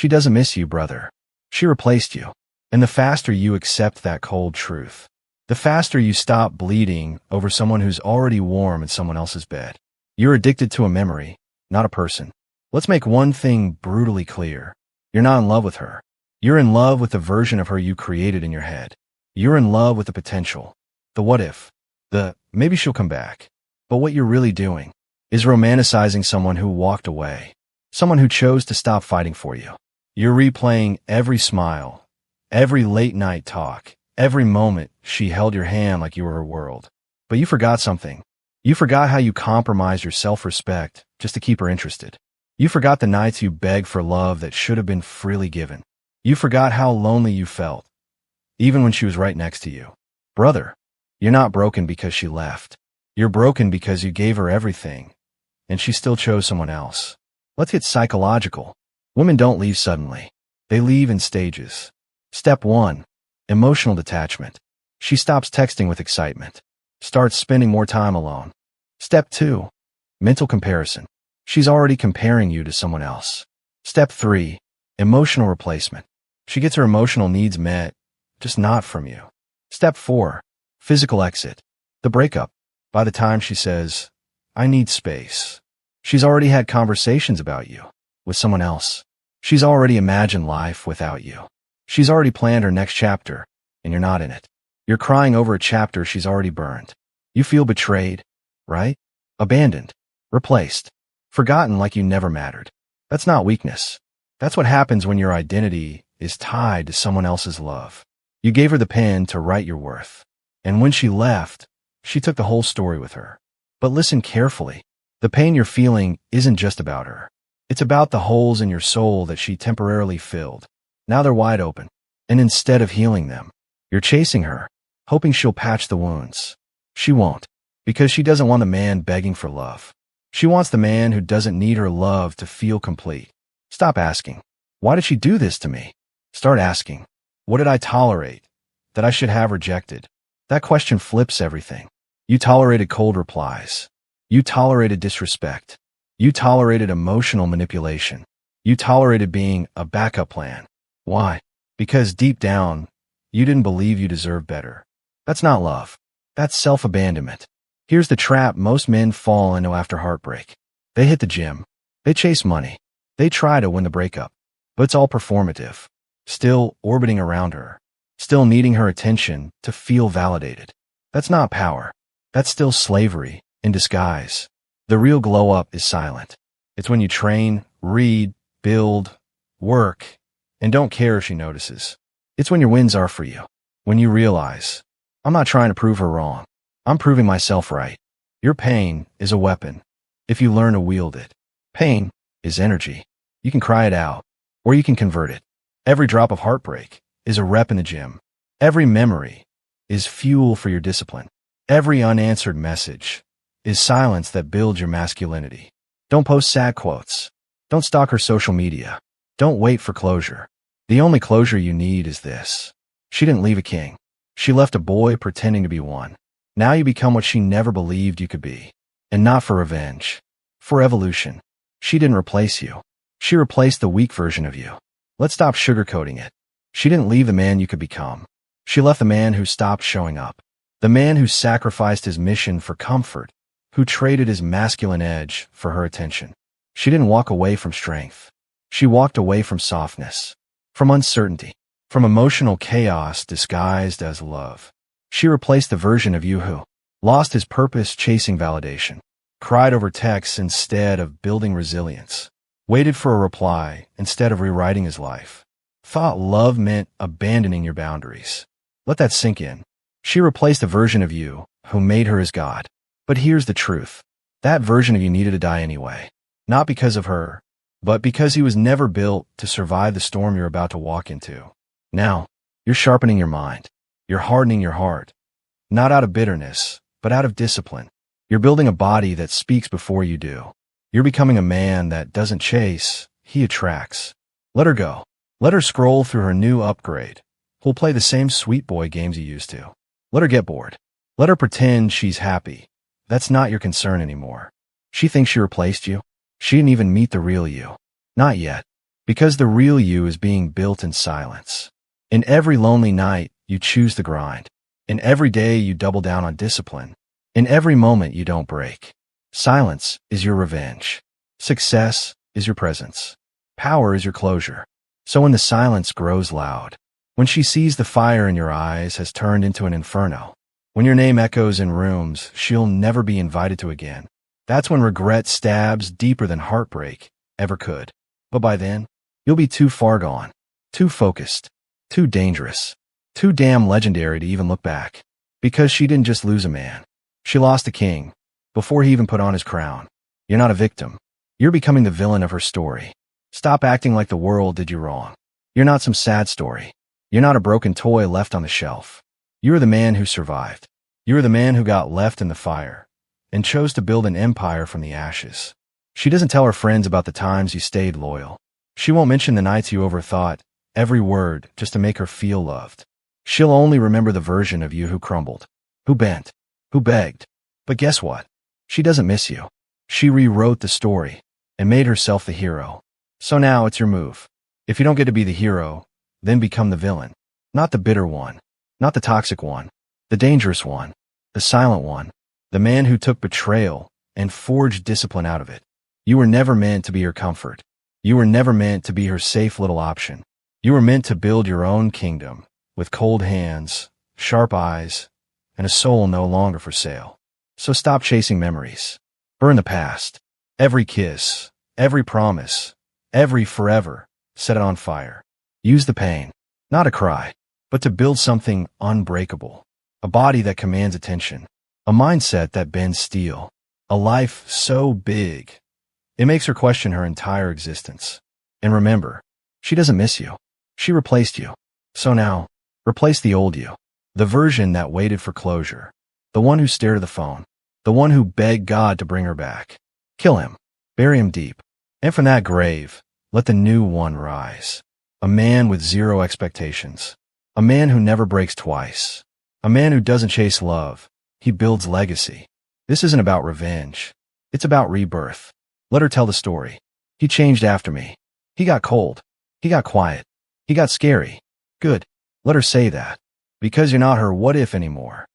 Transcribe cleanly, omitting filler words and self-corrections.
She doesn't miss you, brother. She replaced you. And the faster you accept that cold truth, the faster you stop bleeding over someone who's already warm in someone else's bed. You're addicted to a memory, not a person. Let's make one thing brutally clear. You're not in love with her. You're in love with the version of her you created in your head. You're in love with the potential, the what if, the maybe she'll come back. But what you're really doing is romanticizing someone who walked away, someone who chose to stop fighting for you. You're replaying every smile, every late night talk, every moment she held your hand like you were her world. But you forgot something. You forgot how you compromised your self-respect just to keep her interested. You forgot the nights you begged for love that should have been freely given. You forgot how lonely you felt, even when she was right next to you. Brother, you're not broken because she left. You're broken because you gave her everything, and she still chose someone else. Let's get psychological. Women don't leave suddenly. They leave in stages. Step 1. Emotional detachment. She stops texting with excitement. Starts spending more time alone. Step 2. Mental comparison. She's already comparing you to someone else. Step 3. Emotional replacement. She gets her emotional needs met, just not from you. Step 4. Physical exit. The breakup. By the time she says, I need space, she's already had conversations about you with someone else. She's already imagined life without you. She's already planned her next chapter, and you're not in it. You're crying over a chapter she's already burned. You feel betrayed, right? Abandoned, replaced, forgotten like you never mattered. That's not weakness. That's what happens when your identity is tied to someone else's love. You gave her the pen to write your worth. And when she left, she took the whole story with her. But listen carefully. The pain you're feeling isn't just about her. It's about the holes in your soul that she temporarily filled. Now they're wide open. And instead of healing them, you're chasing her, hoping she'll patch the wounds. She won't, because she doesn't want a man begging for love. She wants the man who doesn't need her love to feel complete. Stop asking, why did she do this to me? Start asking, what did I tolerate that I should have rejected? That question flips everything. You tolerated cold replies. You tolerated disrespect. You tolerated emotional manipulation. You tolerated being a backup plan. Why? Because deep down, you didn't believe you deserved better. That's not love. That's self-abandonment. Here's the trap most men fall into after heartbreak. They hit the gym. They chase money. They try to win the breakup. But it's all performative. Still orbiting around her. Still needing her attention to feel validated. That's not power. That's still slavery in disguise. The real glow-up is silent. It's when you train, read, build, work, and don't care if she notices. It's when your wins are for you. When you realize, I'm not trying to prove her wrong. I'm proving myself right. Your pain is a weapon, if you learn to wield it. Pain is energy. You can cry it out, or you can convert it. Every drop of heartbreak is a rep in the gym. Every memory is fuel for your discipline. Every unanswered message is silence that builds your masculinity. Don't post sad quotes. Don't stalk her social media. Don't wait for closure. The only closure you need is this. She didn't leave a king. She left a boy pretending to be one. Now you become what she never believed you could be. And not for revenge. For evolution. She didn't replace you. She replaced the weak version of you. Let's stop sugarcoating it. She didn't leave the man you could become. She left the man who stopped showing up. The man who sacrificed his mission for comfort, who traded his masculine edge for her attention. She didn't walk away from strength. She walked away from softness, from uncertainty, from emotional chaos disguised as love. She replaced the version of you who lost his purpose chasing validation, cried over texts instead of building resilience, waited for a reply instead of rewriting his life, thought love meant abandoning your boundaries. Let that sink in. She replaced a version of you who made her his God. But here's the truth. That version of you needed to die anyway. Not because of her, but because he was never built to survive the storm you're about to walk into. Now, you're sharpening your mind. You're hardening your heart. Not out of bitterness, but out of discipline. You're building a body that speaks before you do. You're becoming a man that doesn't chase, he attracts. Let her go. Let her scroll through her new upgrade. Who'll play the same sweet boy games you used to. Let her get bored. Let her pretend she's happy. That's not your concern anymore. She thinks she replaced you. She didn't even meet the real you. Not yet. Because the real you is being built in silence. In every lonely night, you choose the grind. In every day, you double down on discipline. In every moment, you don't break. Silence is your revenge. Success is your presence. Power is your closure. So when the silence grows loud, when she sees the fire in your eyes has turned into an inferno, when your name echoes in rooms she'll never be invited to again, that's when regret stabs deeper than heartbreak ever could. But by then, you'll be too far gone, too focused, too dangerous, too damn legendary to even look back. Because she didn't just lose a man. She lost a king before he even put on his crown. You're not a victim. You're becoming the villain of her story. Stop acting like the world did you wrong. You're not some sad story. You're not a broken toy left on the shelf. You're the man who survived. You're the man who got left in the fire and chose to build an empire from the ashes. She doesn't tell her friends about the times you stayed loyal. She won't mention the nights you overthought every word just to make her feel loved. She'll only remember the version of you who crumbled, who bent, who begged. But guess what? She doesn't miss you. She rewrote the story and made herself the hero. So now it's your move. If you don't get to be the hero, then become the villain. Not the bitter one, not the toxic one, the dangerous one, the silent one, the man who took betrayal and forged discipline out of it. You were never meant to be her comfort. You were never meant to be her safe little option. You were meant to build your own kingdom with cold hands, sharp eyes, and a soul no longer for sale. So stop chasing memories. Burn the past. Every kiss, every promise, every forever, set it on fire. Use the pain, not to cry, but to build something unbreakable. A body that commands attention. A mindset that bends steel. A life so big, it makes her question her entire existence. And remember, she doesn't miss you. She replaced you. So now, replace the old you. The version that waited for closure. The one who stared at the phone. The one who begged God to bring her back. Kill him. Bury him deep. And from that grave, let the new one rise. A man with zero expectations. A man who never breaks twice. A man who doesn't chase love. He builds legacy. This isn't about revenge. It's about rebirth. Let her tell the story. He changed after me. He got cold. He got quiet. He got scary. Good. Let her say that. Because you're not her what if anymore.